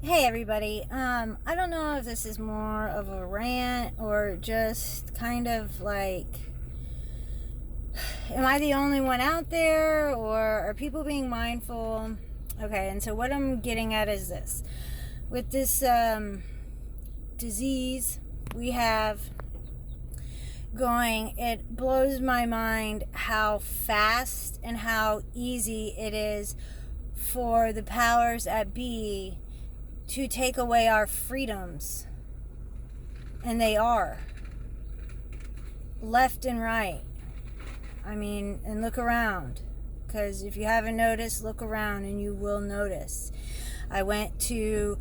Hey everybody, I don't know if this is more of a rant or just kind of like, am I the only one out there or are people being mindful? Okay, and so what I'm getting at is this. With this disease we have going, it blows my mind how fast and how easy it is for the powers that be to take away our freedoms. And they are. Left and right. I mean, and look around. Because if you haven't noticed, look around and you will notice. I went to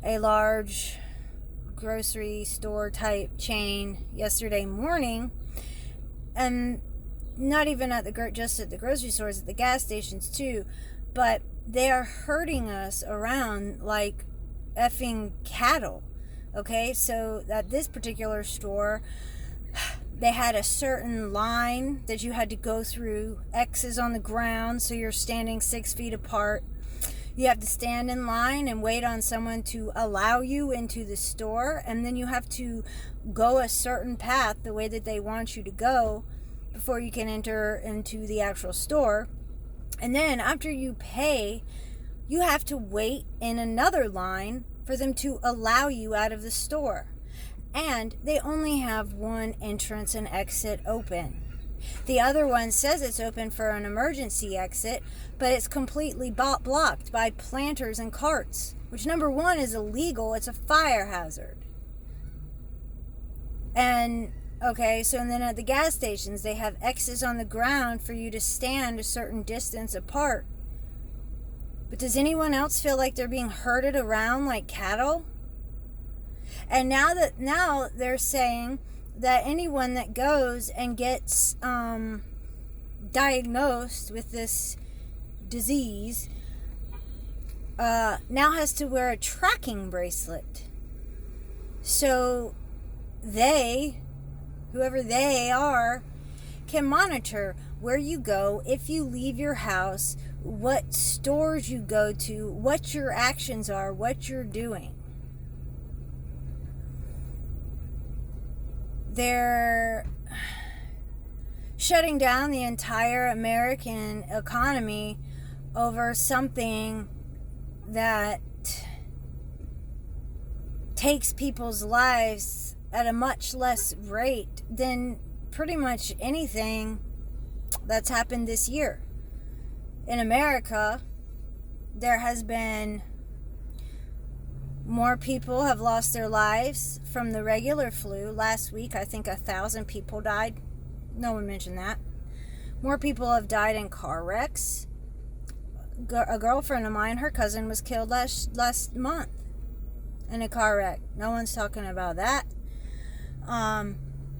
a large grocery store type chain yesterday morning, and not even at just at the grocery stores, at the gas stations too, but they are herding us around like effing cattle. Okay, so at this particular store, they had a certain line that you had to go through, X's on the ground, so you're standing 6 feet apart. You have to stand in line and wait on someone to allow you into the store, and then you have to go a certain path the way that they want you to go before you can enter into the actual store. And then after you pay, you have to wait in another line for them to allow you out of the store. And they only have one entrance and exit open. The other one says it's open for an emergency exit, but it's completely blocked by planters and carts, which, number one, is illegal. It's a fire hazard. And okay, so and then at the gas stations, they have X's on the ground for you to stand a certain distance apart. But does anyone else feel like they're being herded around like cattle? And now they're saying that anyone that goes and gets diagnosed with this disease now has to wear a tracking bracelet. So whoever they are, can monitor where you go, if you leave your house, what stores you go to, what your actions are, what you're doing. They're shutting down the entire American economy over something that takes people's lives at a much less rate than pretty much anything that's happened this year. In America, there has been more people have lost their lives from the regular flu. Last week, I think 1,000 people died. No one mentioned that. More people have died in car wrecks. A girlfriend of mine, her cousin was killed last month in a car wreck. No one's talking about that.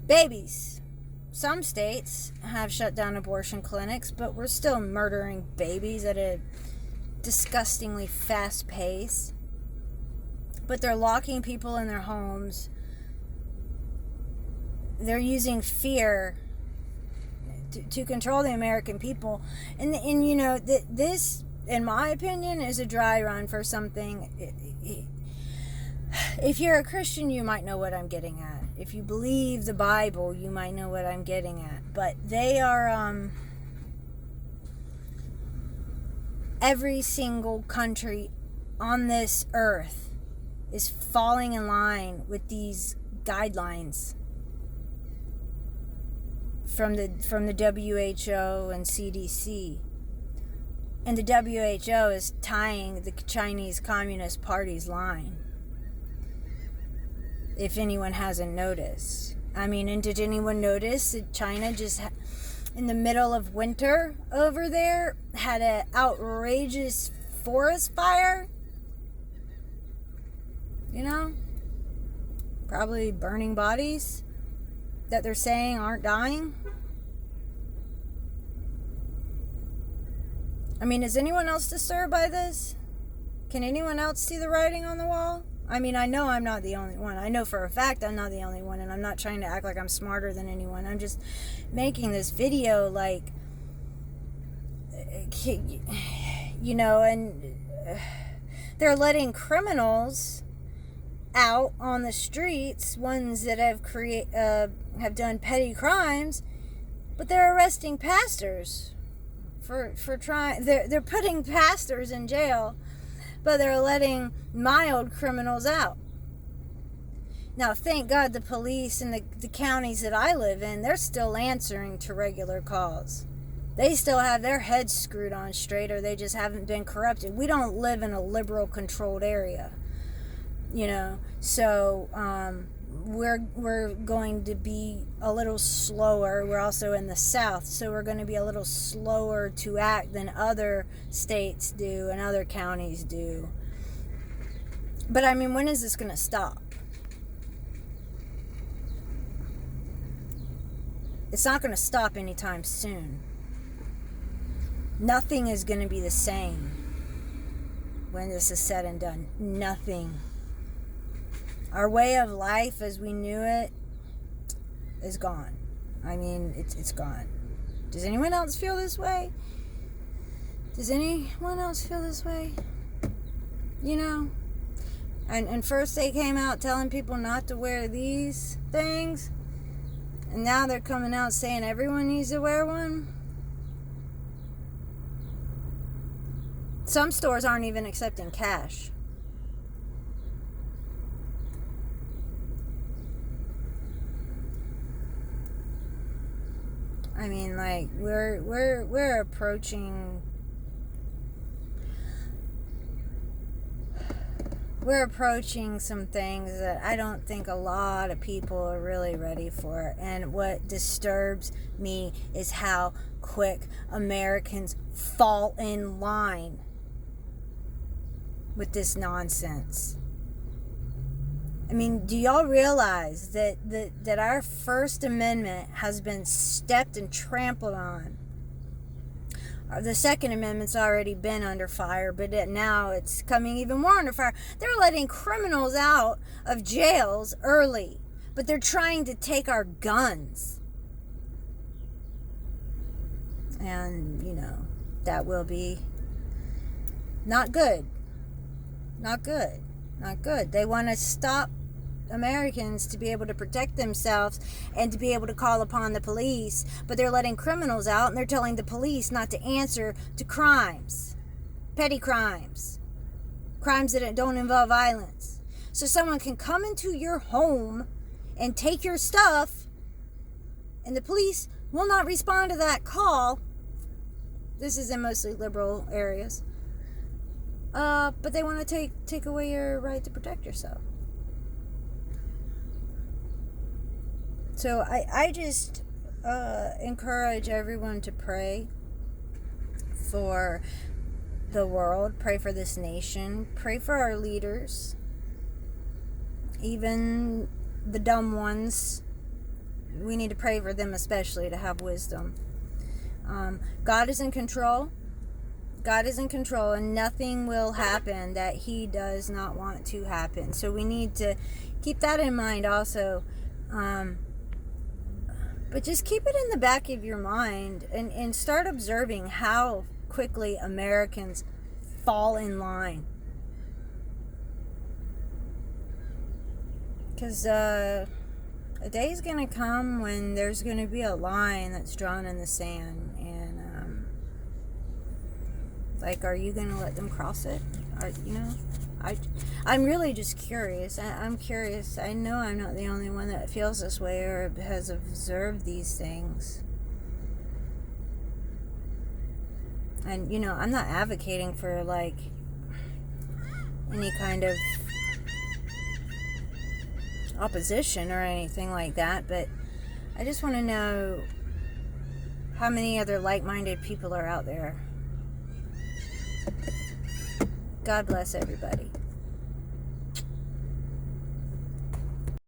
Babies. Some states have shut down abortion clinics, but we're still murdering babies at a disgustingly fast pace. But they're locking people in their homes. They're using fear to control the American people. And you know, this, in my opinion, is a dry run for something. If you're a Christian, you might know what I'm getting at. If you believe the Bible, you might know what I'm getting at. But they are, every single country on this earth is falling in line with these guidelines from the WHO and CDC. And the WHO is tying the Chinese Communist Party's line, if anyone hasn't noticed. I mean, and did anyone notice that China just in the middle of winter over there had an outrageous forest fire? You know, probably burning bodies that they're saying aren't dying. I mean, is anyone else disturbed by this? Can anyone else see the writing on the wall? I mean, I know I'm not the only one. I know for a fact I'm not the only one, and I'm not trying to act like I'm smarter than anyone. I'm just making this video like, you know, and They're letting criminals out on the streets, ones that have done petty crimes, but they're arresting pastors for trying. They're putting pastors in jail, but they're letting mild criminals out. Now, thank God the police in the counties that I live in, they're still answering to regular calls. They still have their heads screwed on straight, or they just haven't been corrupted. We don't live in a liberal controlled area, so we're going to be a little slower. We're also in the South, so we're going to be a little slower to act than other states do and other counties do. But I mean, when is this going to stop? It's not going to stop anytime soon. Nothing is going to be the same when this is said and done. Nothing. Our way of life as we knew it is gone. I mean, it's gone. Does anyone else feel this way? Does anyone else feel this way? And first they came out telling people not to wear these things. And now they're coming out saying everyone needs to wear one. Some stores aren't even accepting cash. I mean, like, we're approaching some things that I don't think a lot of people are really ready for. And what disturbs me is how quick Americans fall in line with this nonsense. I mean, do y'all realize that our First Amendment has been stepped and trampled on? The Second Amendment's already been under fire, but now it's coming even more under fire. They're letting criminals out of jails early, but they're trying to take our guns. And, that will be not good. Not good. Not good. They want to stop Americans to be able to protect themselves and to be able to call upon the police, but they're letting criminals out, and they're telling the police not to answer to crimes, petty crimes that don't involve violence. So someone can come into your home and take your stuff, and the police will not respond to that call. This is in mostly liberal areas. But they want to take away your right to protect yourself. So I just encourage everyone to pray for the world, pray for this nation, pray for our leaders, even the dumb ones. We need to pray for them especially to have wisdom. God is in control. God is in control, and nothing will happen that He does not want to happen. So we need to keep that in mind also. But just keep it in the back of your mind and start observing how quickly Americans fall in line. Because a day's going to come when there's going to be a line that's drawn in the sand. And, are you going to let them cross it? I'm really just curious. I'm curious. I know I'm not the only one that feels this way or has observed these things. And, I'm not advocating for, any kind of opposition or anything like that, but I just want to know how many other like-minded people are out there. God bless everybody.